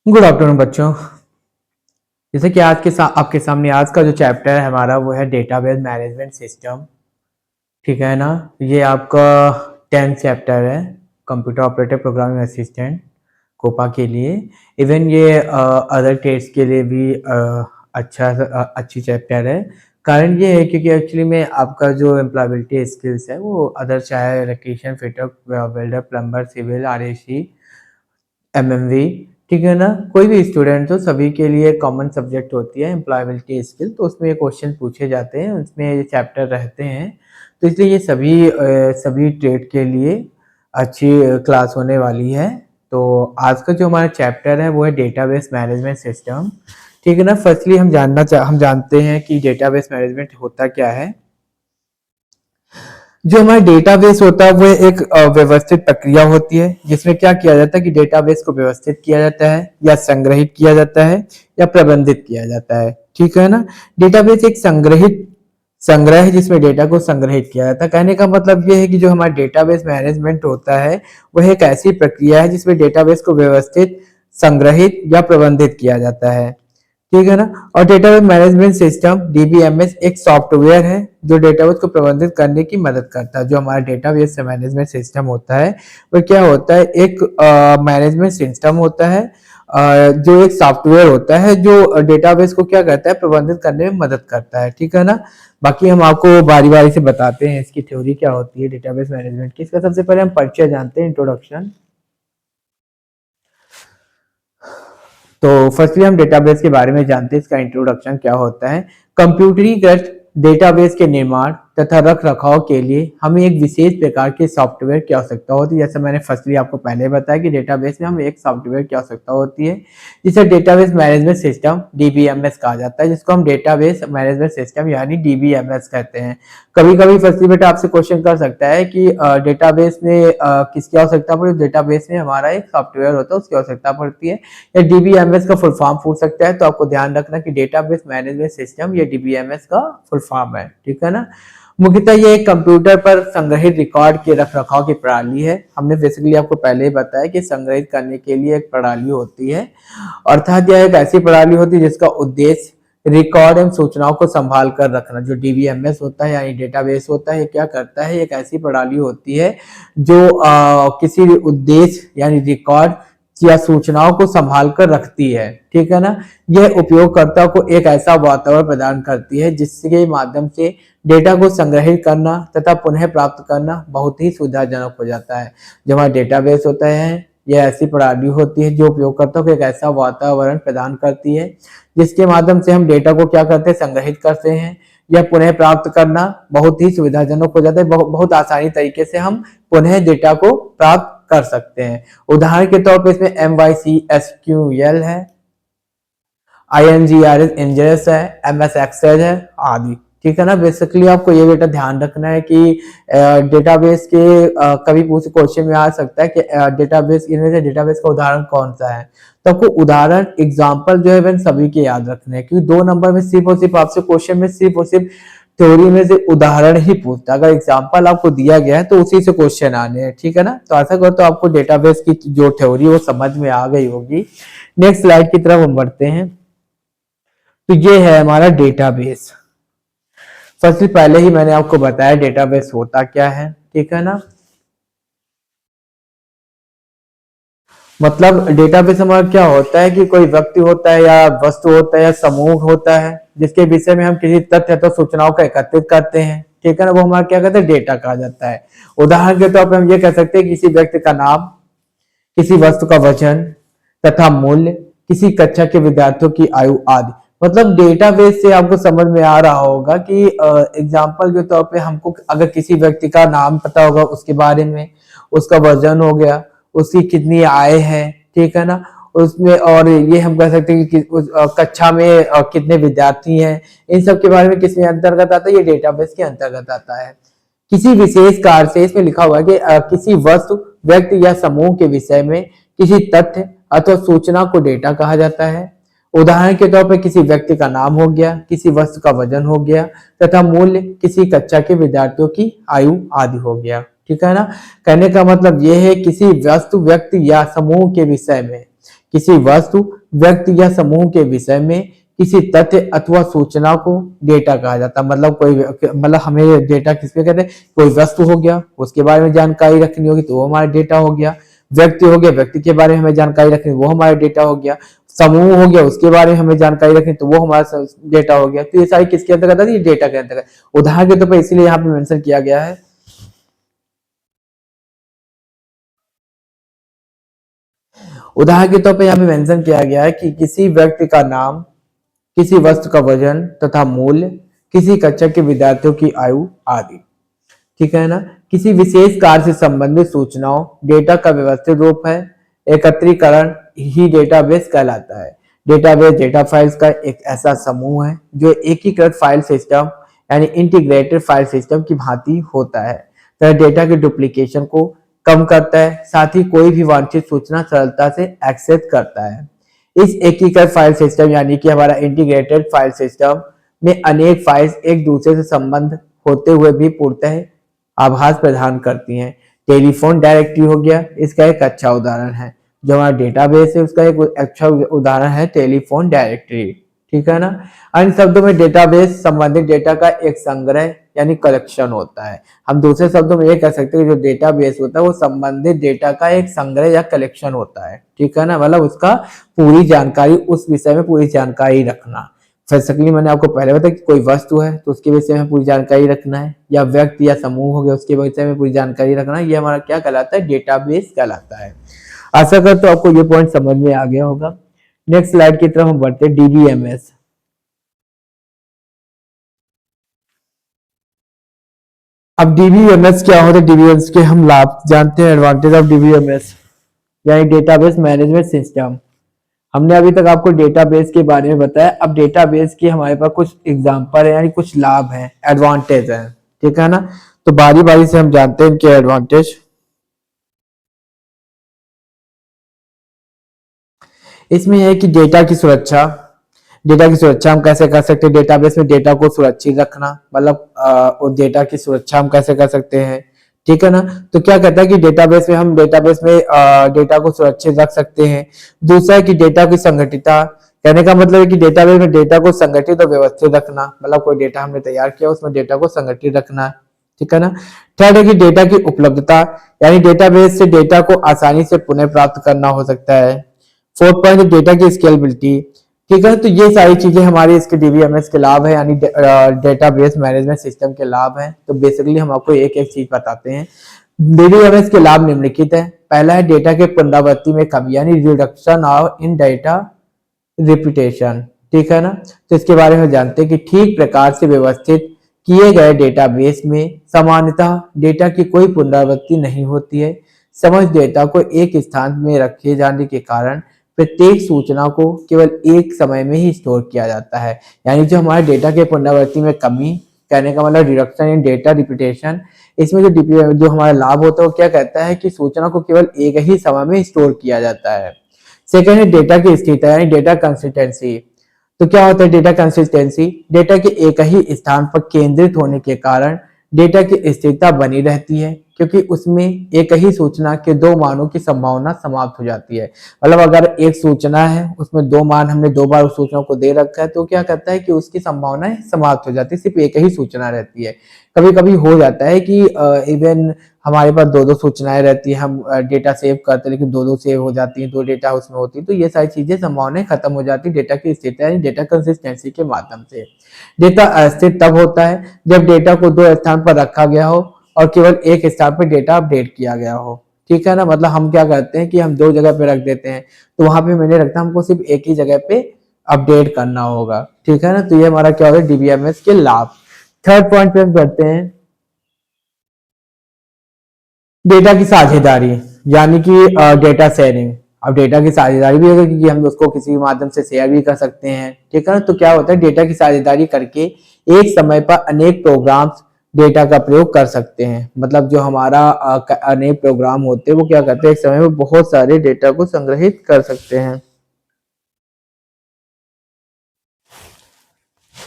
Good afternoon बच्चों। जैसे कि आपके सामने आज का जो चैप्टर है हमारा वो है डेटाबेस मैनेजमेंट सिस्टम। ठीक है ना। ये आपका 10th चैप्टर है, computer operator programming assistant COPA के लिए। इवन ये अदर टेस्ट के लिए भी अच्छी चैप्टर है। कारण ये है क्योंकि एक्चुअली में आपका जो एम्प्लॉयबिलिटी स्किल्स है वो अदर चाहे electrician, fitter, welder, plumber, civil, RAC, MMV, ठीक है ना, कोई भी स्टूडेंट हो सभी के लिए कॉमन सब्जेक्ट होती है एम्प्लॉयबिलिटी स्किल। तो उसमें ये क्वेश्चन पूछे जाते हैं, उसमें ये चैप्टर रहते हैं। तो इसलिए ये सभी ट्रेड के लिए अच्छी क्लास होने वाली है। तो आज का जो हमारा चैप्टर है वो है डेटाबेस मैनेजमेंट सिस्टम। ठीक है ना। फर्स्टली हम जानते हैं कि डेटाबेस मैनेजमेंट होता क्या है। जो हमारा डेटाबेस होता है वो एक व्यवस्थित प्रक्रिया होती है जिसमें क्या किया जाता है कि डेटाबेस को व्यवस्थित किया जाता है या संग्रहित किया जाता है या प्रबंधित किया जाता है। ठीक है ना। डेटाबेस एक संग्रह है जिसमें डेटा को संग्रहित किया जाता है। कहने का मतलब ये है कि जो हमारा डेटाबेस मैनेजमेंट होता है वह एक ऐसी प्रक्रिया है जिसमें डेटाबेस को व्यवस्थित, संग्रहित या प्रबंधित किया जाता है। ठीक है ना। और डेटाबेस मैनेजमेंट सिस्टम डीबीएमएस एक सॉफ्टवेयर है जो डेटाबेस को प्रबंधित करने की मदद करता है। जो हमारा डेटाबेस मैनेजमेंट सिस्टम होता है वो क्या होता है, एक मैनेजमेंट सिस्टम होता है, जो एक सॉफ्टवेयर होता है जो डेटाबेस को क्या करता है, प्रबंधित करने में मदद करता है। ठीक है ना। बाकी हम आपको बारी बारी से बताते हैं इसकी थ्योरी क्या होती है डेटाबेस मैनेजमेंट की। इसका सबसे पहले हम परिचय जानते हैं, इंट्रोडक्शन। तो फर्स्टली हम डेटाबेस के बारे में जानते हैं, इसका इंट्रोडक्शन क्या होता है। कंप्यूटरीकृत डेटाबेस के निर्माण तथा रख रखाव के लिए हमें एक विशेष प्रकार के सॉफ्टवेयर की आवश्यकता होती है। जैसे मैंने फर्स्टली आपको पहले बताया कि डेटाबेस में हमें एक सॉफ्टवेयर की आवश्यकता होती है जिसे डेटाबेस मैनेजमेंट सिस्टम डीबीएमएस कहा जाता है, जिसको हम डेटाबेस मैनेजमेंट सिस्टम यानी डीबीएमएस कहते हैं। कभी कभी फर्स्टली बेटा आपसे क्वेश्चन कर सकता है कि डेटाबेस में किसकी आवश्यकता पड़ती है। डेटाबेस में हमारा एक सॉफ्टवेयर होता है उसकी आवश्यकता पड़ती है, या डीबीएमएस का फुल फॉर्म पूछ सकता है। तो आपको ध्यान रखना कि डेटाबेस मैनेजमेंट सिस्टम ये डीबीएमएस का फुल फॉर्म है। ठीक है ना। मुख्यतः ये एक कंप्यूटर पर संग्रहित रिकॉर्ड के रख रखाव की प्रणाली है। हमने बेसिकली आपको पहले ही बताया कि संग्रहित करने के लिए एक प्रणाली होती है, अर्थात यह एक ऐसी प्रणाली होती है जिसका उद्देश्य रिकॉर्ड एवं सूचनाओं को संभाल कर रखना। जो डीबीएमएस होता है यानी डेटाबेस होता है, ये क्या करता है, एक ऐसी प्रणाली होती है जो किसी उद्देश्य यानी रिकॉर्ड या सूचनाओं को संभाल कर रखती है। ठीक है ना। यह उपयोगकर्ता को एक ऐसा वातावरण प्रदान करती है जिसके माध्यम से डेटा को संग्रहित करना तथा पुनः प्राप्त करना बहुत ही सुविधाजनक हो जाता है। जो हमारा डेटाबेस होता है यह ऐसी प्रणाली होती है जो उपयोगकर्ता को एक ऐसा वातावरण प्रदान करती है जिसके माध्यम से हम डेटा को क्या करते हैं, संग्रहित करते हैं। यह पुनः प्राप्त करना बहुत ही सुविधाजनक हो जाता है। बहुत आसानी तरीके से हम पुनः डेटा को प्राप्त कर सकते हैं। उदाहरण के तौर पर इसमें MySQL है, INGRS इंजरस है, MS एक्सेल है आदि। ठीक है ना। बेसिकली आपको ये बेटा ध्यान रखना है कि डेटाबेस के कभी पूछ क्वेश्चन में आ सकता है कि डेटाबेस, इनमें से डेटाबेस का उदाहरण कौन सा है। तो आपको उदाहरण एग्जांपल जो है सभी के याद रखने हैं, क्योंकि 2 नंबर में सिर्फ और सिर्फ आपसे क्वेश्चन में सिर्फ और सिर्फ थ्योरी में से उदाहरण ही पूछता है। अगर एग्जांपल आपको दिया गया है तो उसी से क्वेश्चन आने हैं। ठीक है ना। तो ऐसा करो तो आपको डेटाबेस की जो थ्योरी वो समझ में आ गई होगी। नेक्स्ट स्लाइड की तरफ हम बढ़ते हैं। तो ये है हमारा डेटाबेस। सबसे पहले ही मैंने आपको बताया डेटाबेस होता क्या है। ठीक है ना। मतलब डेटाबेस हमारा क्या होता है कि कोई व्यक्ति होता है या वस्तु होता है या समूह होता है जिसके विषय में हम किसी तथ्य तो सूचनाओं का एकत्रित करते हैं। ठीक है ना। वो हमारा क्या कहते हैं, डेटा कहा जाता है। उदाहरण के तौर पर हम ये कह सकते हैं किसी व्यक्ति का नाम, किसी वस्तु का वजन तथा मूल्य, किसी कक्षा के विद्यार्थियों की आयु आदि। मतलब डेटाबेस से आपको समझ में आ रहा होगा कि एग्जाम्पल के तौर पे हमको अगर किसी व्यक्ति का नाम पता होगा, उसके बारे में, उसका वजन हो गया, उसकी कितनी आय है। ठीक है ना। उसमें और ये हम कह सकते हैं कि उस कक्षा में कितने विद्यार्थी हैं, इन सब के बारे में किसमें अंतर्गत आता है, ये डेटाबेस के अंतर्गत आता है। किसी विशेष कार्य से, इसमें लिखा हुआ है कि किसी वस्तु, व्यक्ति या समूह के विषय में किसी तथ्य अथवा सूचना को डेटा कहा जाता है। उदाहरण के तौर पर किसी व्यक्ति का नाम हो गया, किसी वस्तु का वजन हो गया तथा मूल्य किसी कक्षा के विद्यार्थियों की आयु आदि हो गया। ठीक है ना। कहने का मतलब यह है किसी वस्तु, व्यक्ति या समूह के विषय में किसी वस्तु, व्यक्ति या समूह के विषय में किसी तथ्य अथवा सूचना को डेटा कहा जाता है। मतलब हमें डेटा किसके कहते हैं? कोई वस्तु हो गया, उसके बारे में जानकारी रखनी होगी तो वो हमारा डेटा हो गया। व्यक्ति हो गया, व्यक्ति के बारे में हमें जानकारी रखनी, वो हमारा डेटा हो गया। समूह हो गया, उसके बारे में हमें जानकारी रखनी तो वो हमारा डेटा हो गया। तो ये सारी किसके अंतर्गत आती है? ये डेटा के अंतर्गत। उदाहरण के तौर पर इसीलिए यहाँ पे मेंशन किया गया है। उदाहरण के तौर पर यहाँ पे मेंशन किया गया है कि किसी व्यक्ति का नाम, किसी वस्तु का वजन तथा मूल्य, किसी कक्षा के विद्यार्थियों की आयु आदि। ठीक है ना? किसी विशेष कार्य से संबंधित सूचनाओं डेटा का व्यवस्थित रूप है। एकत्रीकरण ही डेटाबेस कहलाता है। डेटाबेस डेटा फाइल्स का एक ऐसा समूह है जो एकीकृत फाइल सिस्टम यानी इंटीग्रेटेड फाइल सिस्टम की भांति होता है। तो डेटा के डुप्लीकेशन को कम करता है, साथ ही कोई भी वांछित सूचना सरलता से एक्सेस करता है। इस एकीकृत फाइल सिस्टम यानी कि हमारा इंटीग्रेटेड फाइल सिस्टम में अनेक फाइल्स एक दूसरे से संबंध होते हुए भी पूर्णतः आभास प्रदान करती हैं। टेलीफोन डायरेक्टरी हो गया, इसका एक अच्छा उदाहरण है। जो हमारा डेटाबेस है उसका एक अच्छा उदाहरण है टेलीफोन डायरेक्टरी। ठीक है ना? अन्य शब्दों में डेटाबेस संबंधित डेटा का एक संग्रह यानी कलेक्शन होता है। हम दूसरे शब्दों में ये कह सकते हैं कि जो डेटाबेस होता है वो संबंधित डेटा का एक संग्रह या कलेक्शन होता है। ठीक है ना? मतलब उसका पूरी जानकारी, उस विषय में पूरी जानकारी रखना। बेसिकली मैंने आपको पहले बताया कि कोई वस्तु है तो उसके विषय में पूरी जानकारी रखना है, या व्यक्ति या समूह हो गया उसके विषय में पूरी जानकारी रखना है। ये हमारा क्या कहलाता है? डेटाबेस कहलाता है। आशा करता हूं आपको ये पॉइंट समझ में आ गया होगा। नेक्स्ट स्लाइड की तरफ हम बढ़ते हैं, डीबीएमएस। अब डीबीएमएस क्या होता है? डीबीएमएस के हम लाभ जानते हैं। एडवांटेज ऑफ डीबीएमएस यानी डेटाबेस मैनेजमेंट सिस्टम। हमने अभी तक आपको डेटाबेस के बारे में बताया। अब डेटाबेस के हमारे पास कुछ एग्जांपल है यानी कुछ लाभ हैं, एडवांटेज हैं। ठीक है ना? तो बारी बारी से हम जानते हैं इनके एडवांटेज। इसमें है कि डेटा की सुरक्षा हम कैसे कर सकते हैं? डेटाबेस में डेटा को सुरक्षित रखना, मतलब उस डेटा की सुरक्षा हम कैसे कर सकते हैं? ठीक है ना? तो क्या कहता है कि डेटाबेस में डेटा को सुरक्षित रख सकते हैं। दूसरा है कि डेटा की संगठितता। कहने का मतलब है कि डेटाबेस में डेटा को संगठित और व्यवस्थित रखना, मतलब कोई डेटा हमने तैयार किया उसमें डेटा को संगठित रखना। ठीक है ना? थर्ड है कि डेटा की उपलब्धता, यानी डेटाबेस से डेटा को आसानी से पुनः प्राप्त करना हो सकता है। फोर्थ पॉइंट, डेटा की स्केलेबिलिटी। ठीक है? तो ये सारी चीजें हमारे इसके डीबीएमएस के लाभ है, यानी डेटाबेस मैनेजमेंट सिस्टम के लाभ हैं। तो बेसिकली हम आपको एक एक चीज बताते हैं। डीबीएमएस के लाभ निम्नलिखित है। पहला है डेटा के पुनरावृत्ति में कमी, यानी reduction of in data repetition. ठीक है ना? तो इसके बारे में जानते हैं कि ठीक प्रकार से व्यवस्थित किए गए डेटाबेस में सामान्यतः डेटा की कोई पुनरावृत्ति नहीं होती है। समझ डेटा को एक स्थान में रखे जाने के कारण प्रत्येक सूचना को केवल एक समय में ही स्टोर किया जाता है। यानी जो हमारे डेटा के पुनरावृत्ति में कमी, कहने का मतलब रिडक्शन इन डेटा रिपीटेशन, इसमें जो हमारा लाभ होता है वो क्या कहता है कि सूचना को केवल एक ही समय में स्टोर किया जाता है। सेकेंड है डेटा की स्थिरता यानी डेटा कंसिस्टेंसी। तो क्या होता है डेटा कंसिस्टेंसी? डेटा के एक ही स्थान पर केंद्रित होने के कारण डेटा की स्थिरता बनी रहती है, क्योंकि उसमें एक ही सूचना के दो मानों की संभावना समाप्त हो जाती है। मतलब अगर एक सूचना है उसमें दो मान हमने दो बार उस सूचना को दे रखा है तो क्या करता है कि उसकी संभावनाएं समाप्त हो जाती है, सिर्फ एक ही सूचना रहती है। कभी कभी हो जाता है कि इवन हमारे पास दो दो सूचनाएं रहती है, हम डेटा सेव करते हैं लेकिन दो दो सेव हो जाती हैं, दो डेटा उसमें होती है। तो ये सारी चीजें संभावनाएं खत्म हो जाती है डेटा की स्थिरता यानी डेटा कंसिस्टेंसी के माध्यम से। डेटा अस्थिर तब होता है जब डेटा को दो स्थान पर रखा गया हो और केवल एक स्थान पर डेटा अपडेट किया गया हो। ठीक है ना? मतलब हम क्या करते हैं कि हम दो जगह पे रख देते हैं तो वहां पे मैंने रखता हमको सिर्फ एक ही जगह पे अपडेट करना होगा। ठीक है ना? तो ये हमारा क्या होगा? डीबीएमएस के लाभ। थर्ड पॉइंट पे हम करते हैं डेटा की साझेदारी यानी कि डेटा शेयरिंग। अब डेटा की साझेदारी भी होगी क्योंकि हम उसको किसी भी माध्यम से शेयर भी कर सकते हैं। ठीक है ना? तो क्या होता है डेटा की साझेदारी करके एक समय पर अनेक प्रोग्राम्स डेटा का प्रयोग कर सकते हैं। मतलब जो हमारा अनेक प्रोग्राम होते हैं वो क्या करते हैं, एक समय में बहुत सारे डेटा को संग्रहित कर सकते हैं।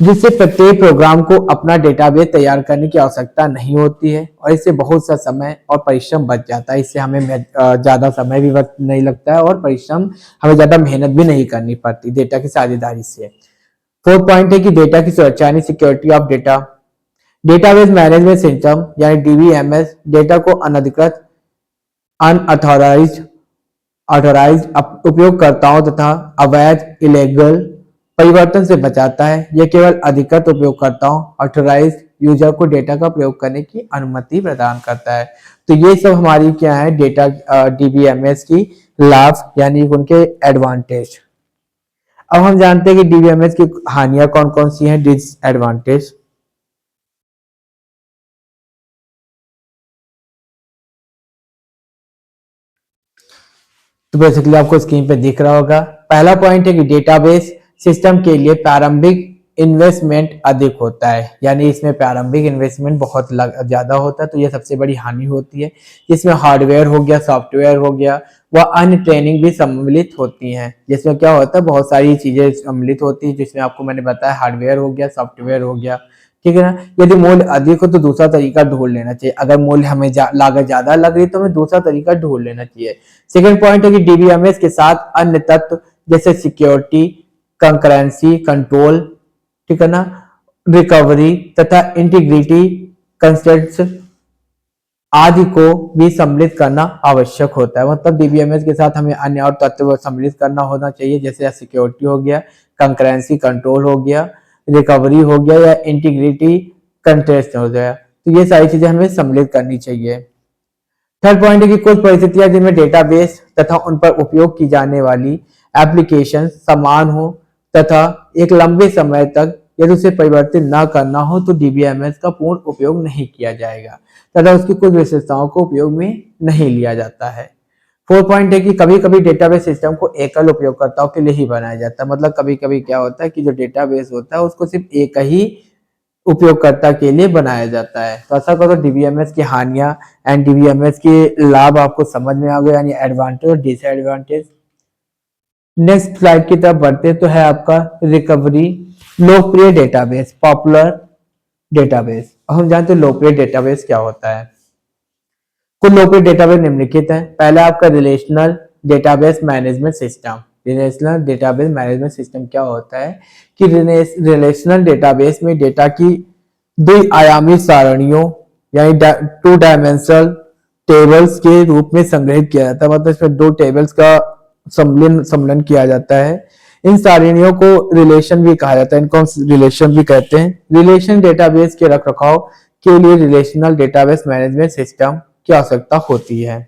जिससे प्रत्येक प्रोग्राम को अपना डेटाबेस तैयार करने की आवश्यकता नहीं होती है और इससे बहुत सा समय और परिश्रम बच जाता है। इससे हमें ज़्यादा समय भी नहीं लगता है और परिश्रम हमें ज़्यादा मेहनत भी नहीं करनी पड़ती डेटा की साझेदारी से। फोर्थ पॉइंट है कि डेटा की सुरक्षा यानी security of data. Database management system यानी डीबीएमएस डेटा को अनधिकृत अनऑथोराइज्ड ऑथोराइज्ड उपयोगकर्ताओं तथा अवैध इलेगल परिवर्तन से बचाता है। यह केवल अधिकृत उपयोगकर्ताओं ऑथोराइज्ड यूजर को डेटा का प्रयोग करने की अनुमति प्रदान करता है। तो ये सब हमारी क्या है डेटा डीबीएमएस की लाभ यानी उनके एडवांटेज। अब हम जानते हैं कि डीबीएमएस की हानियां कौन कौन सी हैं, डिसएडवांटेज। तो बेसिकली आपको स्क्रीन पे दिख रहा होगा। पहला पॉइंट है कि डेटाबेस सिस्टम के लिए प्रारंभिक इन्वेस्टमेंट अधिक होता है, यानी इसमें प्रारंभिक इन्वेस्टमेंट बहुत ज्यादा होता है, तो यह सबसे बड़ी हानि होती है। इसमें हार्डवेयर हो गया, सॉफ्टवेयर हो गया, वह अन्य ट्रेनिंग भी सम्मिलित होती हैं, जिसमें क्या होता है बहुत सारी चीजें सम्मिलित होती है, जिसमें आपको मैंने बताया हार्डवेयर हो गया, सॉफ्टवेयर हो गया, ठीक है ना। यदि मूल्य अधिक हो तो दूसरा तरीका ढूंढ लेना चाहिए। अगर मूल्य हमें लागत ज्यादा लग रही तो हमें दूसरा तरीका ढूंढ लेना चाहिए। सेकंड पॉइंट है कि डीबीएमएस के साथ अन्य तत्व जैसे सिक्योरिटी, कंकरेंसी कंट्रोल, ठीक है ना, रिकवरी तथा इंटीग्रिटी कंस्ट्रेंट्स आदि को भी सम्मिलित करना आवश्यक होता है। मतलब डीबीएमएस के साथ हमें अन्य और तत्व सम्मिलित करना होना चाहिए, जैसे सिक्योरिटी हो गया, कंकरेंसी कंट्रोल हो गया, रिकवरी हो गया या इंटीग्रिटी कंटेस्ट हो गया। तो ये सारी चीजें हमें सम्मिलित करनी चाहिए। थर्ड पॉइंट है कि कुछ परिस्थितियां जिनमें डेटाबेस तथा उन पर उपयोग की जाने वाली एप्लीकेशन समान हो तथा एक लंबे समय तक यदि उसे परिवर्तित न करना हो तो डीबीएमएस का पूर्ण उपयोग नहीं किया जाएगा तथा उसकी कुछ विशेषताओं को उपयोग में नहीं लिया जाता है। फोर्थ पॉइंट है कि कभी कभी डेटाबेस सिस्टम को एकल उपयोगकर्ताओं के लिए ही बनाया जाता है। मतलब कभी कभी क्या होता है कि जो डेटाबेस होता है उसको सिर्फ एक ही उपयोगकर्ता के लिए बनाया जाता है। तो ऐसा करो डीबीएमएस की हानियां एंड डीबीएमएस के लाभ आपको समझ में आ गए, यानी एडवांटेज और डिसएडवांटेज। नेक्स्ट स्लाइड की तरफ बढ़ते तो है आपका रिकवरी, लोकप्रिय डेटाबेस, पॉपुलर डेटाबेस। हम जानते हैं लोकप्रिय डेटाबेस क्या होता है। कुछ लोकप्रिय डेटाबेस निम्नलिखित है। पहला आपका relational database management system. Relational database management system क्या होता है कि रिलेशनल डेटाबेस में डेटा की द्विआयामी सारणियों यानी टू डायमेंशनल टेबल्स के रूप में संग्रहित किया जाता है। मतलब इसमें दो टेबल्स का सम्मिलन किया जाता है। इन सारणियों को रिलेशन भी कहा जाता है, इनको हम रिलेशन भी कहते हैं। रिलेशन डेटाबेस के रखरखाव के लिए रिलेशनल डेटाबेस मैनेजमेंट सिस्टम की आवश्यकता होती है।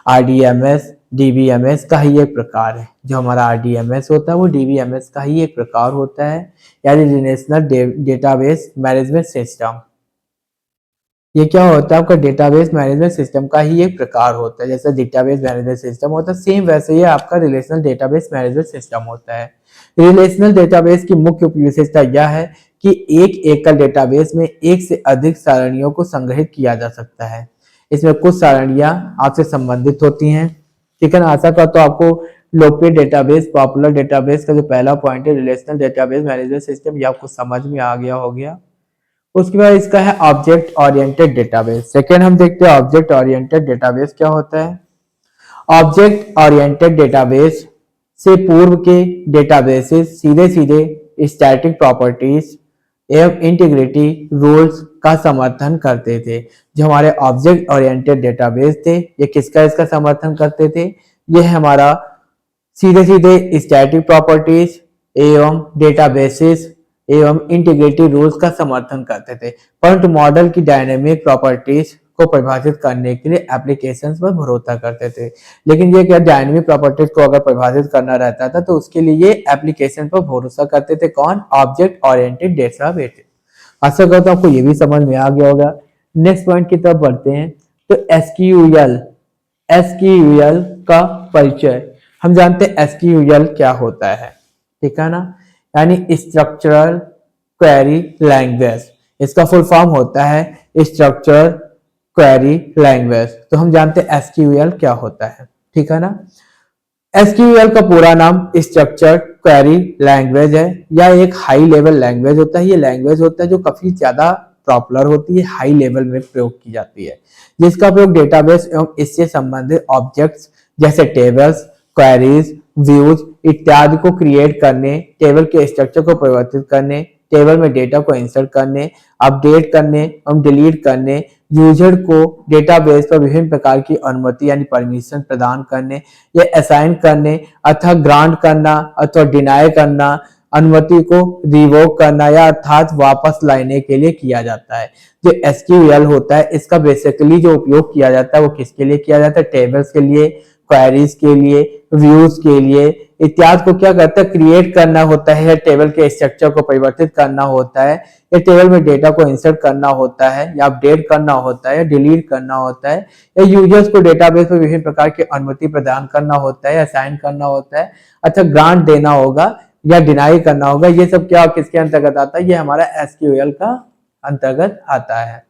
आरडीएमएस डीबीएमएस का ही एक प्रकार है। जो हमारा आरडीएमएस होता है वो डीबीएमएस का ही एक प्रकार होता है, यानी रिलेशनल डेटाबेस मैनेजमेंट सिस्टम। ये क्या होता है आपका डेटाबेस मैनेजमेंट सिस्टम का ही एक प्रकार होता है। जैसे डेटाबेस मैनेजमेंट सिस्टम होता है सेम वैसे ही आपका रिलेशनल डेटाबेस मैनेजमेंट सिस्टम होता है। रिलेशनल डेटाबेस की मुख्य विशेषता यह है कि एक एकल डेटाबेस में एक से अधिक सारणियों को संग्रहित किया जा सकता है। इसमें कुछ सारणियां आपसे संबंधित होती हैं, ठीक है ना। आशा करता हूं आपको लोकप्रिय डेटाबेस, पॉपुलर डेटाबेस का जो पहला पॉइंट है रिलेशनल डेटाबेस मैनेजमेंट सिस्टम, ये आपको समझ में आ गया हो गया। उसके बाद इसका है ऑब्जेक्ट ओरिएंटेड डेटाबेस। सेकेंड हम देखते हैं ऑब्जेक्ट ओरिएंटेड डेटाबेस क्या होता है। ऑब्जेक्ट ओरिएंटेड डेटाबेस से पूर्व के डेटाबेसेस सीधे सीधे स्टैटिक प्रॉपर्टीज एवं इंटीग्रिटी रूल्स का समर्थन करते थे। जो हमारे ऑब्जेक्ट ओरिएंटेड डेटाबेस थे ये किसका इसका समर्थन करते थे, ये हमारा सीधे सीधे स्टैटिक प्रॉपर्टीज एवं डेटाबेसेस एवं इंटीग्रिटी रूल्स का समर्थन करते थे, परंतु मॉडल की डायनेमिक प्रॉपर्टीज को परिभाषित करने के लिए एप्लीकेशंस पर भरोसा करते थे। लेकिन ये क्या डायनेमिक प्रॉपर्टीज को अगर परिभाषित करना रहता था तो उसके लिए ये एप्लीकेशन पर भरोसा करते थे। कौन? Object oriented database. आशा करता हूं आपको ये भी समझ में आ गया होगा। नेक्स्ट पॉइंट की तरफ बढ़ते हैं। तो एसक्यूएल, एसक्यूएल का परिचय। हम जानते हैं एसक्यूएल क्या होता है, ठीक है ना, यानी स्ट्रक्चरल क्वेरी लैंग्वेज। इसका फुल फॉर्म होता है स्ट्रक्चरल क्वेरी लैंग्वेज। तो हम जानते हैं एसक्यूएल क्या होता है, ठीक है ना। एसक्यूएल का पूरा नाम स्ट्रक्चर्ड क्वेरी लैंग्वेज है, या एक हाई लेवल लैंग्वेज होता है। ये लैंग्वेज होता है जो काफी ज्यादा पॉपुलर होती है, हाई लेवल में प्रयोग की जाती है, जिसका प्रयोग डेटाबेस एवं इससे संबंधित ऑब्जेक्ट्स जैसे टेबल्स, क्वेरीज, व्यूज इत्यादि को क्रिएट करने, टेबल के स्ट्रक्चर को परिवर्तित करने, टेबल में डेटा को इंसर्ट करने, अपडेट करने एवं डिलीट करने, यूजर को डेटाबेस पर विभिन्न प्रकार की अनुमति यानी परमिशन प्रदान करने या असाइन करने अथवा ग्रांट करना अथवा डिनाई करना, अनुमति को रिवोक करना या अर्थात वापस लाने के लिए किया जाता है। जो एसक्यूएल होता है इसका बेसिकली जो उपयोग किया जाता है वो किसके लिए किया जाता है? टेबल्स के लिए, क्वेरीज के लिए, व्यूज के लिए इत्यादि को क्या करता है? क्रिएट करना होता है, टेबल के स्ट्रक्चर को परिवर्तित करना होता है, या टेबल में डेटा को इंसर्ट करना होता है, या अपडेट करना होता है, या डिलीट करना होता है, या यूजर्स को डेटाबेस पर विभिन्न प्रकार की अनुमति प्रदान करना होता है, असाइन करना होता है, अच्छा ग्रांट देना होगा या डिनाई करना होगा। ये सब क्या किसके अंतर्गत आता है? ये हमारा एसक्यूएल का अंतर्गत आता है।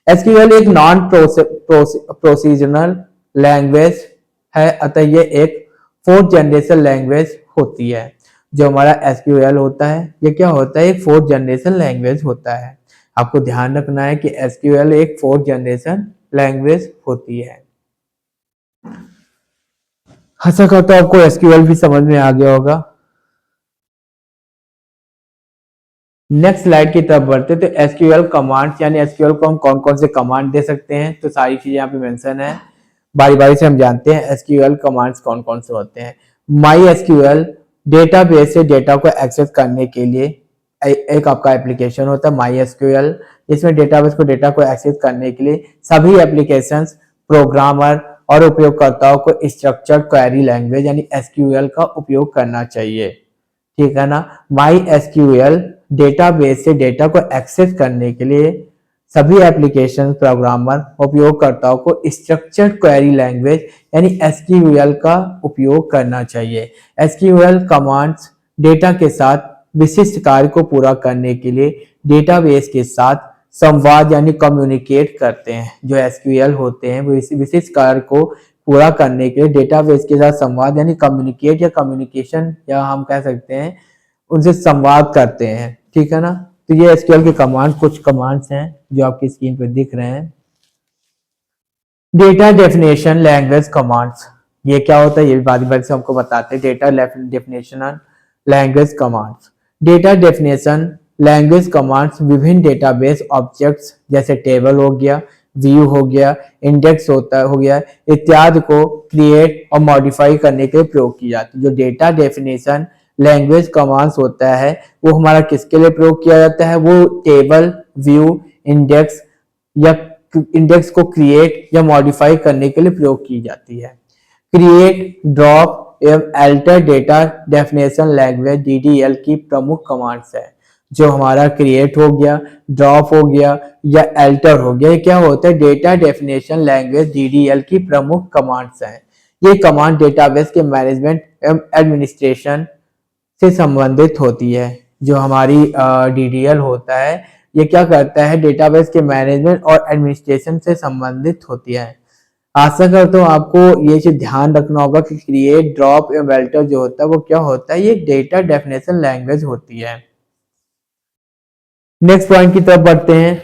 एसक्यूएल एक नॉन प्रोसीजरल लैंग्वेज है, अतः ये एक फोर्थ जनरेशन लैंग्वेज होती है। जो हमारा एसक्यूएल होता है ये क्या होता है? एक फोर्थ जनरेशन लैंग्वेज होता है। आपको ध्यान रखना है कि एसक्यूएल एक फोर्थ जनरेशन लैंग्वेज होती है। आशा करता हूं आपको एसक्यूएल भी समझ में आ गया होगा। नेक्स्ट स्लाइड की तरफ बढ़ते तो एसक्यूएल कमांड्स, यानी एसक्यूएल को हम कौन कौन से कमांड दे सकते हैं, तो सारी चीजें यहाँ पे मेंशन है। बारी बारी से हम जानते हैं एसक्यूएल कमांड्स कौन कौन से होते हैं। माई एसक्यूएल डेटाबेस से डेटा को एक्सेस करने के लिए एक आपका एप्लीकेशन होता है माई एसक्यूएल, जिसमें डेटाबेस को डेटा को एक्सेस करने के लिए सभी एप्लीकेशंस, प्रोग्रामर और उपयोगकर्ताओं को स्ट्रक्चर्ड क्वेरी लैंग्वेज यानी एसक्यूएल का उपयोग करना चाहिए। ठीक है ना? माई एसक्यूएल डेटाबेस से डेटा को एक्सेस करने के लिए सभी एप्लीकेशन, प्रोग्रामर, उपयोगकर्ताओं को स्ट्रक्चर्ड क्वेरी लैंग्वेज यानी एसक्यूएल का उपयोग करना चाहिए। एसक्यूएल कमांड्स डेटा के साथ विशिष्ट कार्य को पूरा करने के लिए डेटाबेस के साथ संवाद यानी कम्युनिकेट करते हैं। जो एसक्यूएल होते हैं वो इस विशिष्ट कार्य को पूरा करने के लिए डेटाबेस के साथ संवाद यानी कम्युनिकेट या कम्युनिकेशन या हम कह सकते हैं उनसे संवाद करते हैं। ठीक है ना? तो ये एसक्यूएल के कमांड, कुछ कमांड्स हैं जो आपकी स्क्रीन पर दिख रहे हैं। डेटा डेफिनेशन लैंग्वेज कमांड्स, ये क्या होता है ये भी बारी से हमको बताते हैं। Data definition language commands, data definition language commands विभिन्न डेटाबेस ऑब्जेक्ट्स जैसे टेबल हो गया, व्यू हो गया, इंडेक्स हो गया इत्यादि को क्रिएट और मॉडिफाई करने के लिए प्रयोग की जाती है। जो डेटा डेफिनेशन लैंग्वेज कमांड्स होता है वो हमारा किसके लिए प्रयोग किया जाता है? वो टेबल, व्यू, इंडेक्स या इंडेक्स को क्रिएट या मॉडिफाई करने के लिए प्रयोग की जाती है। क्रिएट, ड्रॉप एवं alter data definition language DDL की प्रमुख कमांड्स है। जो हमारा क्रिएट हो गया, ड्रॉप हो गया या अल्टर हो गया, ये क्या होता है? डेटा डेफिनेशन लैंग्वेज डीडीएल की प्रमुख कमांड्स हैं। ये कमांड डेटाबेस के मैनेजमेंट एवं एडमिनिस्ट्रेशन से संबंधित होती है। जो हमारी डीडीएल होता है ये क्या करता है? डेटाबेस के मैनेजमेंट और एडमिनिस्ट्रेशन से संबंधित होती है। आशा करता हूँ आपको ये चीज ध्यान रखना होगा कि क्रिएट, ड्रॉप एवं अल्टर जो होता है वो क्या होता है? ये डेटा डेफिनेशन लैंग्वेज होती है। नेक्स्ट पॉइंट की तरफ बढ़ते हैं।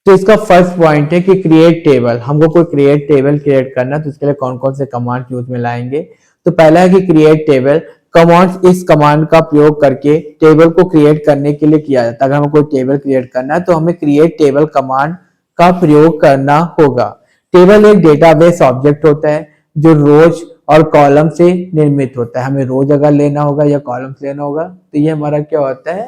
तो इसका फर्स्ट पॉइंट है कि क्रिएट टेबल, हमको कोई क्रिएट टेबल क्रिएट करना है तो इसके लिए कौन कौन से कमांड यूज में लाएंगे। तो पहला है कि क्रिएट टेबल कमांड, इस कमांड का प्रयोग करके टेबल को क्रिएट करने के लिए किया जाता है। अगर हमें कोई टेबल क्रिएट करना है तो हमें क्रिएट टेबल कमांड का प्रयोग करना होगा। टेबल एक डेटाबेस ऑब्जेक्ट होता है जो रोज और कॉलम से निर्मित होता है। हमें रोज अगर लेना होगा या कॉलम लेना होगा तो ये हमारा क्या होता है?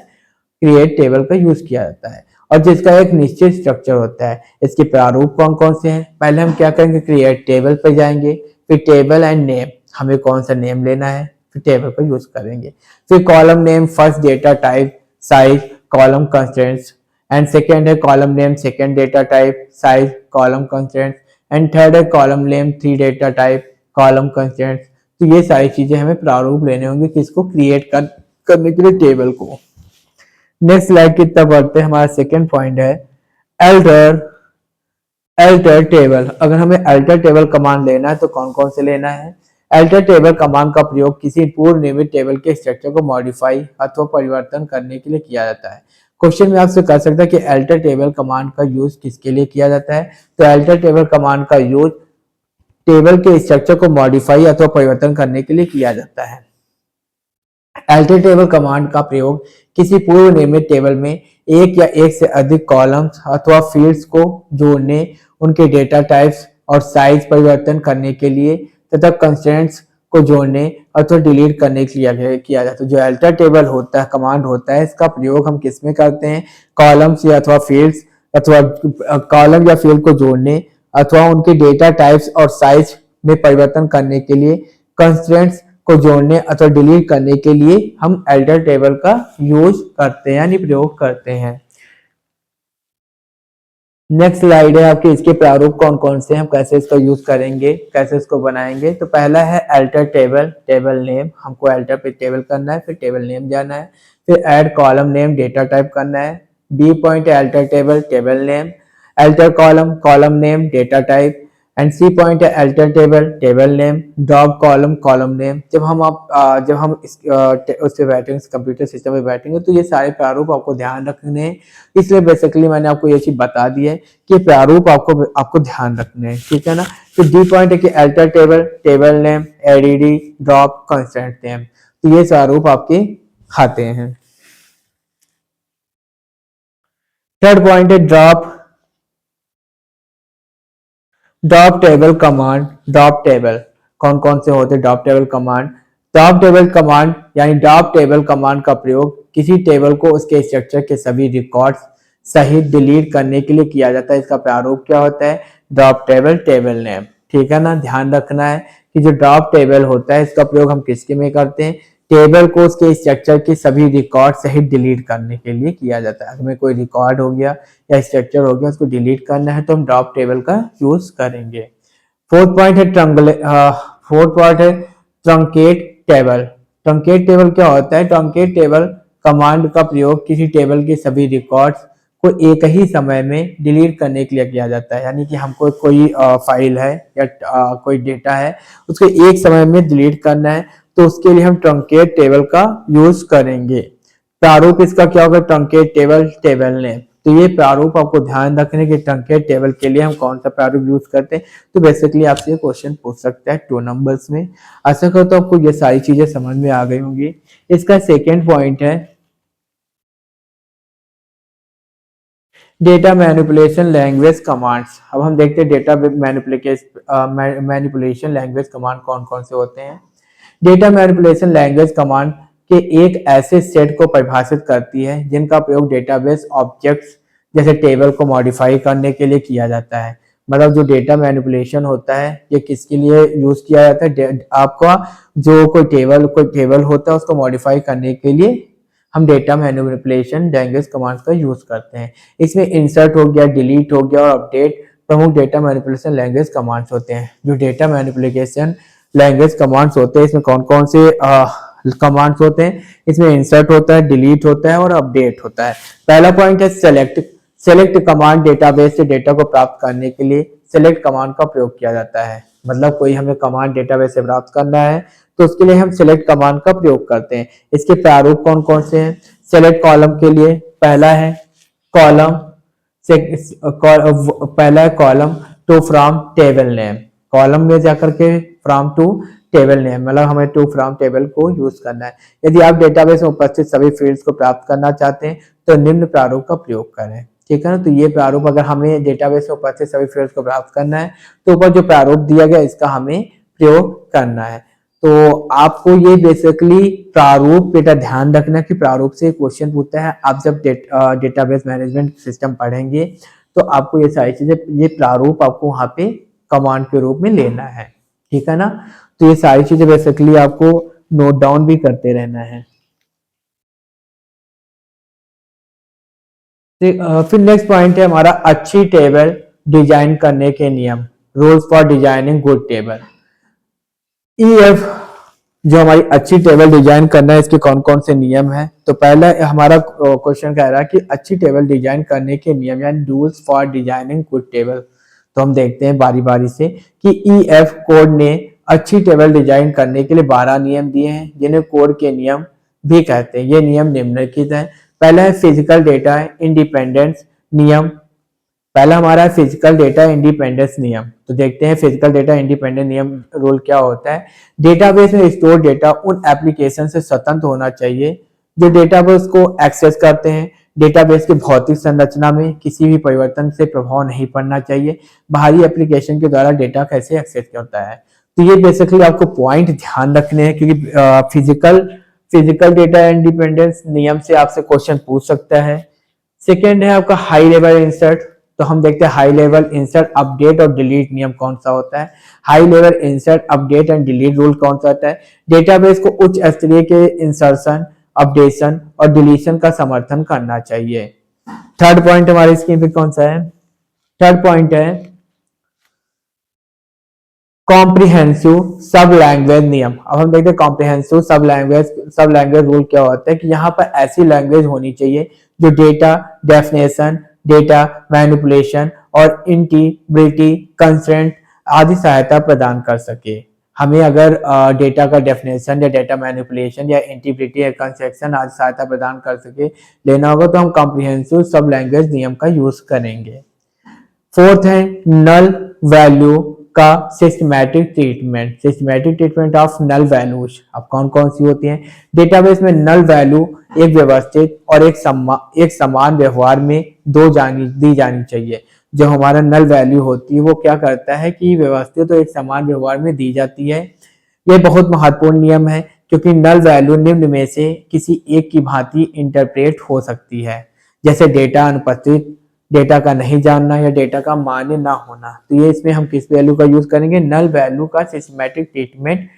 क्रिएट टेबल का यूज किया जाता है और जिसका एक निश्चित स्ट्रक्चर होता है। इसके प्रारूप कौन कौन से हैं? पहले हम क्या करेंगे? क्रिएट टेबल पर जाएंगे, फिर टेबल एंड नेम, हमें कौन सा नेम लेना है फिर टेबल पर यूज करेंगे। फिर column name, first data type, size, column constraints and second है column name, second data type, size, column constraints and third है column name, three data type, column constraints. तो ये सारी चीजें हमें प्रारूप लेने होंगे किसको? क्रिएट करने के लिए टेबल को। नेक्स्ट स्लाइड की तरफ बढ़ते हैं। हमारा सेकेंड पॉइंट है अल्टर अल्टर टेबल, अगर हमें अल्टर टेबल कमांड लेना है तो कौन कौन से लेना है? अल्टर टेबल कमांड का प्रयोग किसी पूर्व निर्मित टेबल के स्ट्रक्चर को मॉडिफाई अथवा परिवर्तन करने के लिए किया जाता है। क्वेश्चन में आपसे कह सकता है कि अल्टर टेबल कमांड का यूज किसके लिए किया जाता है? तो अल्टर टेबल कमांड का यूज टेबल के स्ट्रक्चर को मॉडिफाई अथवा परिवर्तन करने के लिए किया जाता है। अल्टर टेबल कमांड का प्रयोग किसी पूर्व निर्मित टेबल में एक या एक से अधिक कॉलम्स अथवा फील्ड्स को जोड़ने, उनके डेटा टाइप्स और साइज परिवर्तन करने के लिए तथा कंस्ट्रेंट्स को जोड़ने अथवा डिलीट करने के लिए किया जाता है। जो अल्टर टेबल होता है कमांड होता है, इसका प्रयोग हम किस में करते हैं? कॉलम्स या अथवा फील्ड्स अथवा कॉलम या फील्ड को जोड़ने अथवा उनके डेटा टाइप्स और साइज में परिवर्तन करने के लिए, कंस्ट्रेंट्स को जोड़ने अथवा डिलीट करने के लिए हम अल्टर टेबल का यूज करते हैं यानी प्रयोग करते हैं। नेक्स्ट स्लाइड है आपके, इसके प्रारूप कौन कौन से हैं, हम कैसे इसका यूज करेंगे, कैसे इसको बनाएंगे। तो पहला है अल्टर टेबल, टेबल नेम, हमको अल्टर पे टेबल करना है, फिर टेबल नेम जाना है, फिर add column name data type करना है। बी पॉइंट है alter table, table name, alter column, column name data type, and C point है alter table, table name, drop column, column name. जब हम उस पे बैठेंगे, कंप्यूटर सिस्टम पे बैठेंगे तो ये सारे प्रारूप आपको ध्यान रखने हैं, इसलिए बेसिकली मैंने आपको ये चीज बता दी है कि प्रारूप आपको ध्यान रखने हैं, ठीक है ना। तो डी पॉइंट है कि alter table, table name, ADD, drop, constant name, तो ये प्रारूप आपके आते हैं। थर्ड पॉइंट है drop table command. Drop table कौन कौन से होते हैं? Drop table command, drop table command यानी ड्रॉप टेबल कमांड का प्रयोग किसी टेबल को उसके स्ट्रक्चर के सभी रिकॉर्ड्स सहित डिलीट करने के लिए किया जाता है। इसका प्रारूप क्या होता है? ड्रॉप टेबल, टेबल नेम, ठीक है ना। ध्यान रखना है कि जो ड्रॉप टेबल होता है इसका प्रयोग हम किसके में करते हैं? टेबल को उसके स्ट्रक्चर के सभी रिकॉर्ड सहित डिलीट करने के लिए किया जाता है। हमें कोई रिकॉर्ड हो गया या स्ट्रक्चर हो गया, उसको डिलीट करना है तो हम ड्रॉप टेबल का यूज करेंगे। फोर्थ पॉइंट है ट्रंकेट टेबल। ट्रंकेट टेबल क्या होता है? ट्रंकेट टेबल कमांड का प्रयोग किसी टेबल के सभी रिकॉर्ड्स को एक ही समय में डिलीट करने के लिए किया जाता है। यानी कि हमको कोई फाइल है या कोई डेटा है, उसको एक समय में डिलीट करना है तो उसके लिए हम ट्रंकेट टेबल का यूज करेंगे। प्रारूप इसका क्या होगा? Truncate table, table name. तो ये प्रारूप आपको ध्यान रखने के ट्रंकेट टेबल के लिए हम कौन सा प्रारूप यूज करते हैं। तो बेसिकली आपसे ये क्वेश्चन पूछ सकता है 2 नंबर्स में। आशा करता हूं आपको ये सारी चीजें समझ में आ गई होंगी। इसका सेकेंड पॉइंट है डेटा मैनिपुलेशन लैंग्वेज कमांड्स। अब हम देखते हैं डेटा मैनिपुलेशन लैंग्वेज कमांड कौन कौन से होते हैं। डेटा मैनिपुलेशन लैंग्वेज कमांड के एक ऐसे सेट को परिभाषित करती है जिनका प्रयोग डेटाबेस ऑब्जेक्ट्स जैसे टेबल को मॉडिफाई करने के लिए किया जाता है। मतलब जो डेटा मैनिपुलेशन होता है ये किसके लिए यूज किया जाता है? आपका जो कोई टेबल होता है उसको मॉडिफाई करने के लिए हम डेटा मैनिपुलेशन लैंग्वेज कमांड्स का यूज करते हैं। इसमें इंसर्ट हो गया, डिलीट हो गया और अपडेट प्रमुख डेटा मैनिपुलेशन लैंग्वेज कमांड्स होते हैं। जो डेटा मैनिपुलेशन लैंग्वेज कमांड्स होते हैं इसमें कौन कौन से कमांड्स होते हैं? इसमें इंसर्ट होता है, डिलीट होता है और अपडेट होता है। पहला पॉइंट है सेलेक्ट। सेलेक्ट कमांड डेटाबेस से डेटा को प्राप्त करने के लिए सेलेक्ट कमांड का प्रयोग किया जाता है। मतलब कोई हमें कमांड डेटाबेस से प्राप्त करना है तो उसके लिए हम सेलेक्ट कमांड का प्रयोग करते हैं। इसके प्रारूप कौन कौन से हैं? सेलेक्ट कॉलम के लिए पहला है कॉलम पहला है column to from table name. Column में जाकर के फ्रॉम टू टेबल नेम, मतलब हमें टू फ्रॉम टेबल को यूज करना है। यदि आप डेटाबेस में उपस्थित सभी फील्ड्स को प्राप्त करना चाहते हैं तो निम्न प्रारूप का प्रयोग करें, ठीक है ना। तो ये प्रारूप, अगर हमें डेटाबेस में उपस्थित सभी फील्ड्स को प्राप्त करना है तो ऊपर जो प्रारूप दिया गया इसका हमें प्रयोग करना है। तो आपको ये बेसिकली प्रारूप बेटा ध्यान रखना कि प्रारूप से क्वेश्चन पूछता है। आप जब डेटाबेस मैनेजमेंट सिस्टम पढ़ेंगे तो आपको ये सारी चीजें, ये प्रारूप आपको वहां पे कमांड के रूप में लेना है, ठीक है ना। तो ये सारी चीजें बेसिकली आपको नोट डाउन भी करते रहना है। फिर नेक्स्ट पॉइंट है हमारा अच्छी टेबल डिजाइन करने के नियम, rules for designing good table. EF जो हमारी अच्छी टेबल डिजाइन करना है इसके कौन कौन से नियम है? तो पहला हमारा क्वेश्चन कह रहा है कि अच्छी टेबल डिजाइन करने के नियम यानी rules for designing good table. तो हम देखते हैं बारी बारी से कि EF कोड ने अच्छी टेबल डिजाइन करने के लिए 12 नियम दिए हैं, जिन्हें कोड के नियम भी कहते हैं। ये नियम निम्नलिखित है। पहला है फिजिकल डेटा इंडिपेंडेंस नियम। पहला हमारा है फिजिकल डेटा इंडिपेंडेंस नियम। तो देखते हैं फिजिकल डेटा इंडिपेंडेंस नियम रूल क्या होता है। डेटाबेस में स्टोर डेटा उन एप्लीकेशन से स्वतंत्र होना चाहिए जो डेटाबेस को एक्सेस करते हैं। डेटाबेस की भौतिक संरचना में किसी भी परिवर्तन से प्रभाव नहीं पड़ना चाहिए। बाहरी एप्लीकेशन के द्वारा डेटा कैसे एक्सेस होता है, तो ये बेसिकली आपको पॉइंट ध्यान रखने हैं, क्योंकि फिजिकल डेटा इंडिपेंडेंस नियम से आपसे क्वेश्चन पूछ सकता है। सेकेंड है आपका हाई लेवल इंसर्ट। तो हम देखते हैं हाई लेवल इंसर्ट अपडेट और डिलीट नियम कौन सा होता है। High level insert update and delete rule कौन सा होता है। डेटाबेस को उच्च स्तरीय के इंसर्शन, अपडेशन और डिलीशन का समर्थन करना चाहिए। थर्ड पॉइंट हमारी स्क्रीन पे कौन सा है। थर्ड पॉइंट है कॉम्प्रिहेंसिव सब लैंग्वेज नियम। अब हम देखते हैं कॉम्प्रिहेंसिव सब लैंग्वेज रूल क्या होता है कि यहाँ पर ऐसी लैंग्वेज होनी चाहिए जो डेटा डेफिनेशन, डेटा मैनिपुलेशन और इंटीग्रिटी, कंसेंट आदि सहायता प्रदान कर सके। हमें अगर डेटा का डेफिनेशन या डेटा मैनिपुलेशन या इंटीग्रिटी या कंसेक्शन आदि सहायता प्रदान कर सके लेना होगा, तो हम कॉम्प्रिहेंसिव सब लैंग्वेज नियम का यूज करेंगे। फोर्थ है नल वैल्यू का systematic treatment of null values. अब कौन कौन सी होती हैं। डेटाबेस में नल वैल्यू एक व्यवस्थित और एक समान व्यवहार में दी जानी चाहिए। जो हमारा नल वैल्यू होती है वो क्या करता है कि व्यवस्थित और एक समान व्यवहार में दी जाती है। यह बहुत महत्वपूर्ण नियम है क्योंकि नल वैल्यू निम्न में से किसी एक की भांति इंटरप्रेट हो सकती है, जैसे डेटा अनुपस्थित, डेटा का नहीं जानना या डेटा का मान्य ना होना। तो ये इसमें हम किस वैल्यू का यूज करेंगे, नल वैल्यू का सिस्टमैटिक ट्रीटमेंट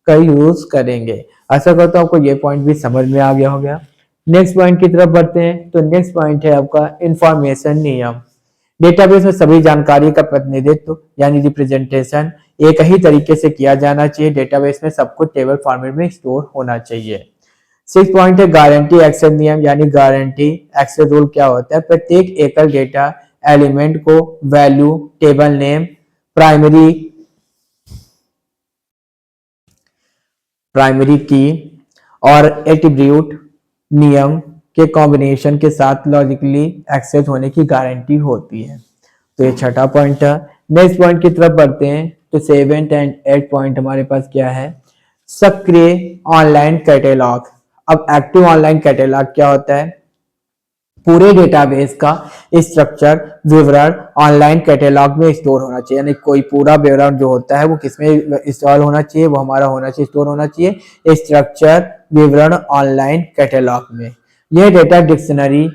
का यूज करेंगे। आशा करता हूं आपको ये पॉइंट भी समझ में आ गया होगा। नेक्स्ट पॉइंट की तरफ बढ़ते हैं। तो नेक्स्ट पॉइंट है आपका इंफॉर्मेशन नियम। डेटाबेस में सभी जानकारी का प्रतिनिधित्व यानी रिप्रेजेंटेशन एक ही तरीके से किया जाना चाहिए। डेटाबेस में सब कुछ टेबल फॉर्मेट में स्टोर होना चाहिए। 6 पॉइंट है गारंटी एक्सेस नियम यानी गारंटी एक्सेस रूल क्या होता है। प्रत्येक एकल डेटा एलिमेंट को वैल्यू, टेबल नेम, प्राइमरी की और एट्रीब्यूट नियम के कॉम्बिनेशन के साथ लॉजिकली एक्सेस होने की गारंटी होती है। तो ये छठा पॉइंट है। नेक्स्ट पॉइंट की तरफ बढ़ते हैं। तो 7 एंड 8 पॉइंट हमारे पास क्या है, सक्रिय ऑनलाइन कैटेलॉग। अब एक्टिव ऑनलाइन कैटेलॉग क्या होता है, पूरे डेटाबेस का स्ट्रक्चर विवरण ऑनलाइन कैटेलॉग में स्टोर होना चाहिए। यानी कोई पूरा विवरण जो होता है वो किसमें इंस्टॉल होना चाहिए, वो हमारा होना चाहिए, स्टोर होना चाहिए स्ट्रक्चर विवरण ऑनलाइन कैटेलॉग में। यह डेटा डिक्शनरी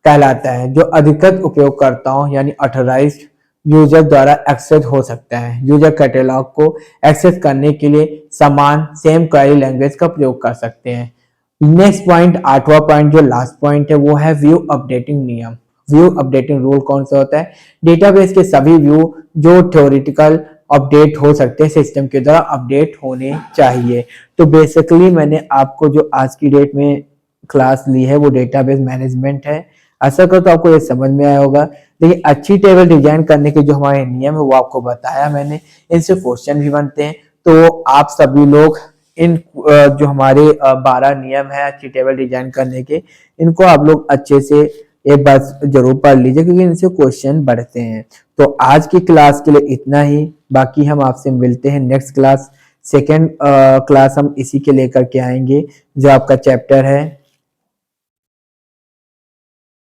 कहलाता है जो अधिकृत उपयोगकर्ताओं यानी ऑथराइज्ड यूजर द्वारा एक्सेस हो सकता है। यूजर कैटेलॉग को एक्सेस करने के लिए समान सेम क्वेरी लैंग्वेज का प्रयोग कर सकते हैं। नेक्स्ट पॉइंट, 8वां पॉइंट जो लास्ट पॉइंट है वो है व्यू अपडेटिंग नियम। व्यू अपडेटिंग रूल कौन सा होता है, डेटाबेस के सभी व्यू जो थ्योरेटिकल अपडेट हो सकते हैं सिस्टम के द्वारा अपडेट होने चाहिए। तो बेसिकली मैंने आपको जो आज की डेट में क्लास ली है वो डेटाबेस मैनेजमेंट है। आशा करता हूं आपको ये समझ में आया होगा। देखिए अच्छी टेबल डिजाइन करने के जो हमारे नियम है वो आपको बताया मैंने, इनसे क्वेश्चन भी बनते हैं। तो आप सभी लोग इन जो हमारे 12 नियम है अच्छी टेबल डिजाइन करने के, इनको आप लोग अच्छे से एक बार जरूर पढ़ लीजिए क्योंकि इनसे क्वेश्चन बढ़ते हैं। तो आज की क्लास के लिए इतना ही, बाकी हम आपसे मिलते हैं नेक्स्ट क्लास। सेकेंड क्लास हम इसी के लेकर के आएंगे जो आपका चैप्टर है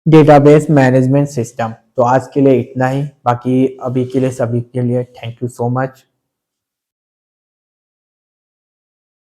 डेटाबेस मैनेजमेंट सिस्टम। तो आज के लिए इतना ही, बाकी अभी के लिए सभी के लिए थैंक यू सो मच।